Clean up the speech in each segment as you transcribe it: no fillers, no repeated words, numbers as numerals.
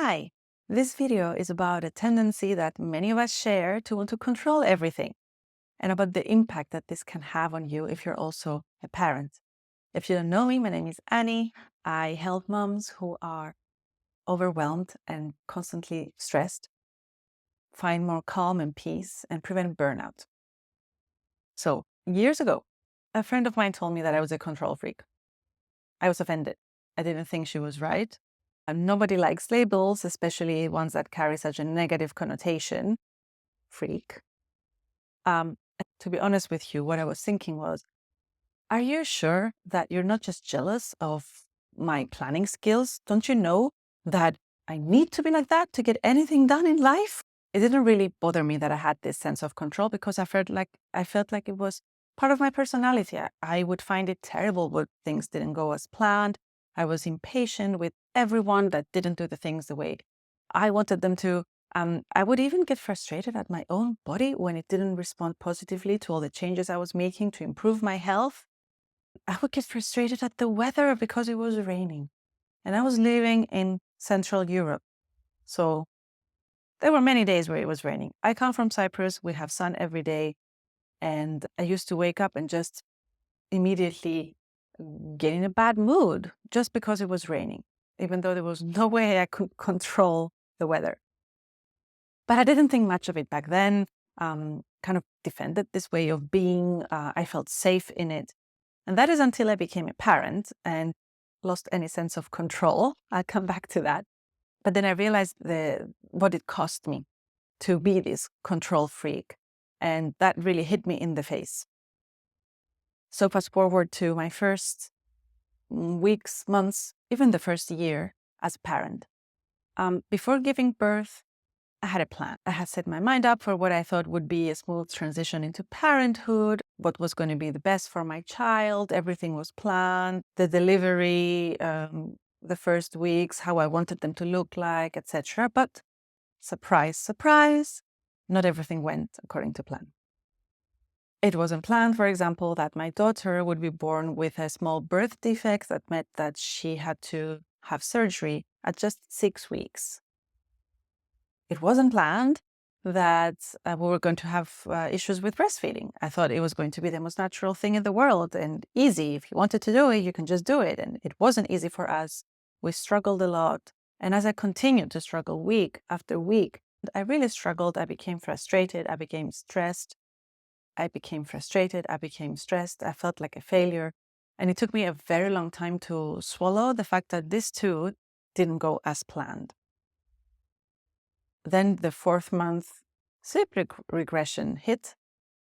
Hi, this video is about a tendency that many of us share to want to control everything and about the impact that this can have on you if you're also a parent. If you don't know me, my name is Annie. I help moms who are overwhelmed and constantly stressed find more calm and peace and prevent burnout. So, years ago, a friend of mine told me that I was a control freak. I was offended. I didn't think she was right. And nobody likes labels, especially ones that carry such a negative connotation. Freak. To be honest with you, what I was thinking was, are you sure that you're not just jealous of my planning skills? Don't you know that I need to be like that to get anything done in life? It didn't really bother me that I had this sense of control because I felt like it was part of my personality. I would find it terrible when things didn't go as planned. I was impatient with everyone that didn't do the things the way I wanted them to. I would even get frustrated at my own body when it didn't respond positively to all the changes I was making to improve my health. I would get frustrated at the weather because it was raining. And I was living in Central Europe. So there were many days where it was raining. I come from Cyprus. We have sun every day. And I used to wake up and just immediately get in a bad mood just because it was raining, even though there was no way I could control the weather. But I didn't think much of it back then. Kind of defended this way of being. I felt safe in it. And that is until I became a parent and lost any sense of control. I'll come back to that. But then I realized what it cost me to be this control freak. And that really hit me in the face. So fast forward to my first weeks, months, even the first year as a parent. Before giving birth, I had a plan. I had set my mind up for what I thought would be a smooth transition into parenthood, what was going to be the best for my child. Everything was planned, the delivery, the first weeks, how I wanted them to look like, etc. But surprise, surprise, not everything went according to plan. It wasn't planned, for example, that my daughter would be born with a small birth defect that meant that she had to have surgery at just 6 weeks. It wasn't planned that we were going to have issues with breastfeeding. I thought it was going to be the most natural thing in the world and easy. If you wanted to do it, you can just do it. And it wasn't easy for us. We struggled a lot. And as I continued to struggle week after week, I really struggled. I became frustrated. I became stressed. I became frustrated. I became stressed. I felt like a failure. And it took me a very long time to swallow the fact that this too didn't go as planned. Then the 4th month sleep regression hit,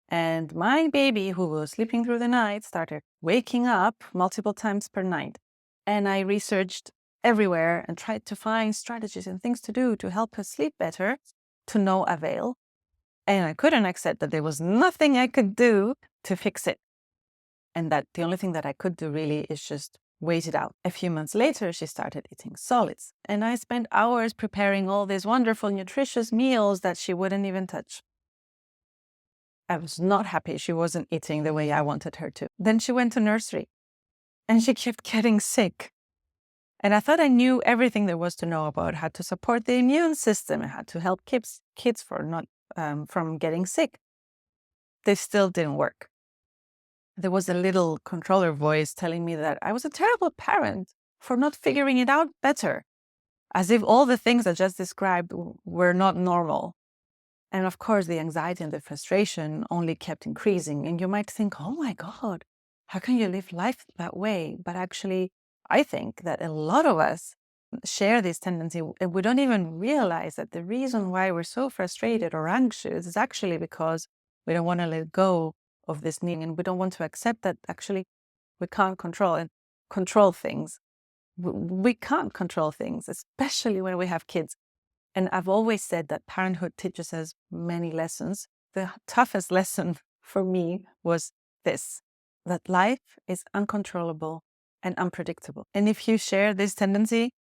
and my baby, who was sleeping through the night, started waking up multiple times per night. And I researched everywhere and tried to find strategies and things to do to help her sleep better, to no avail. And I couldn't accept that there was nothing I could do to fix it. And that the only thing that I could do really is just wait it out. A few months later, she started eating solids. And I spent hours preparing all these wonderful, nutritious meals that she wouldn't even touch. I was not happy she wasn't eating the way I wanted her to. Then she went to nursery and she kept getting sick. And I thought I knew everything there was to know about how to support the immune system and how to help kids from getting sick. This still didn't work. There was a little controller voice telling me that I was a terrible parent for not figuring it out better, as if all the things I just described were not normal. And of course, the anxiety and the frustration only kept increasing. And you might think, oh my God, how can you live life that way? But actually, I think that a lot of us share this tendency, and we don't even realize that the reason why we're so frustrated or anxious is actually because we don't want to let go of this need, and we don't want to accept that actually we can't control things. We can't control things, especially when we have kids. And I've always said that parenthood teaches us many lessons. The toughest lesson for me was this, that life is uncontrollable and unpredictable. And if you share this tendency,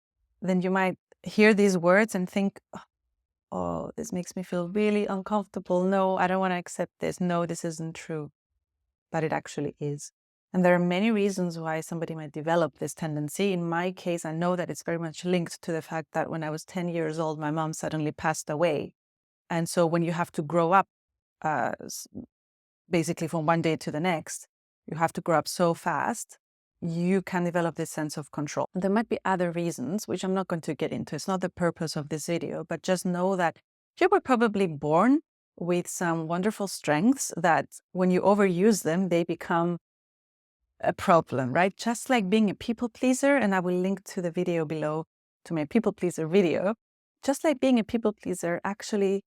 then you might hear these words and think, oh, this makes me feel really uncomfortable. No, I don't want to accept this. No, this isn't true. But it actually is. And there are many reasons why somebody might develop this tendency. In my case, I know that it's very much linked to the fact that when I was 10 years old, my mom suddenly passed away. And so when you have to grow up, basically from one day to the next, you have to grow up so fast, you can develop this sense of control. There might be other reasons, which I'm not going to get into. It's not the purpose of this video, but just know that you were probably born with some wonderful strengths that when you overuse them, they become a problem, right? Just like being a people pleaser, and I will link to the video below to my people pleaser video. Just like being a people pleaser actually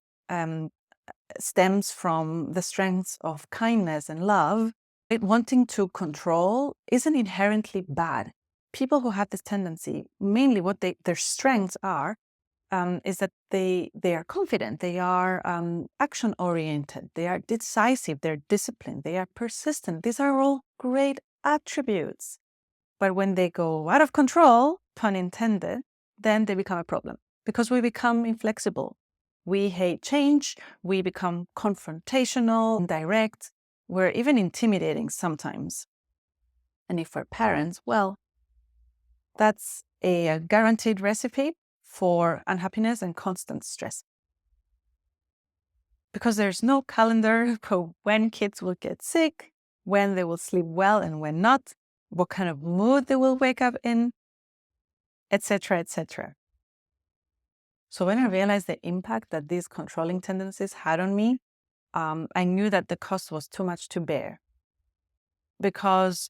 stems from the strengths of kindness and love, wanting to control isn't inherently bad. People who have this tendency, mainly what their strengths are, is that they are confident, they are action-oriented, they are decisive, they're disciplined, they are persistent. These are all great attributes. But when they go out of control, pun intended, then they become a problem because we become inflexible. We hate change, we become confrontational, direct, we're even intimidating sometimes. And if we're parents, well, that's a guaranteed recipe for unhappiness and constant stress. Because there's no calendar for when kids will get sick, when they will sleep well and when not, what kind of mood they will wake up in, etc., etc. So when I realized the impact that these controlling tendencies had on me, I knew that the cost was too much to bear because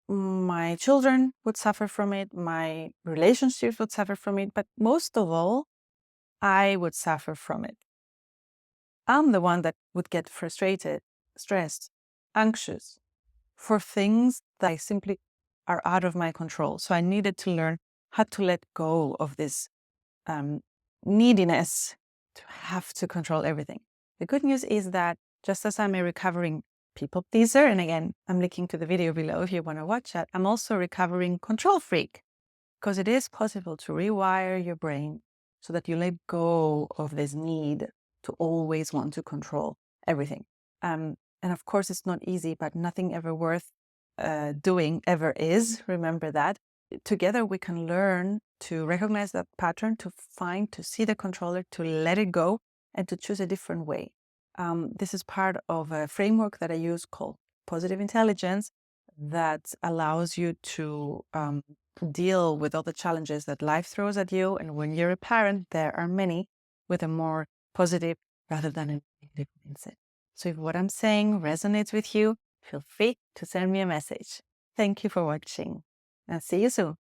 my children would suffer from it, my relationships would suffer from it, but most of all, I would suffer from it. I'm the one that would get frustrated, stressed, anxious for things that I simply are out of my control. So I needed to learn how to let go of this neediness to have to control everything. The good news is that just as I'm a recovering people pleaser, and again, I'm linking to the video below if you want to watch that, I'm also a recovering control freak because it is possible to rewire your brain so that you let go of this need to always want to control everything. And of course, it's not easy, but nothing ever worth doing ever is. Remember that. Together, we can learn to recognize that pattern, to see the controller, to let it go, and to choose a different way. This is part of a framework that I use called positive intelligence that allows you to deal with all the challenges that life throws at you. And when you're a parent, there are many with a more positive rather than a negative mindset. So if what I'm saying resonates with you, feel free to send me a message. Thank you for watching and see you soon.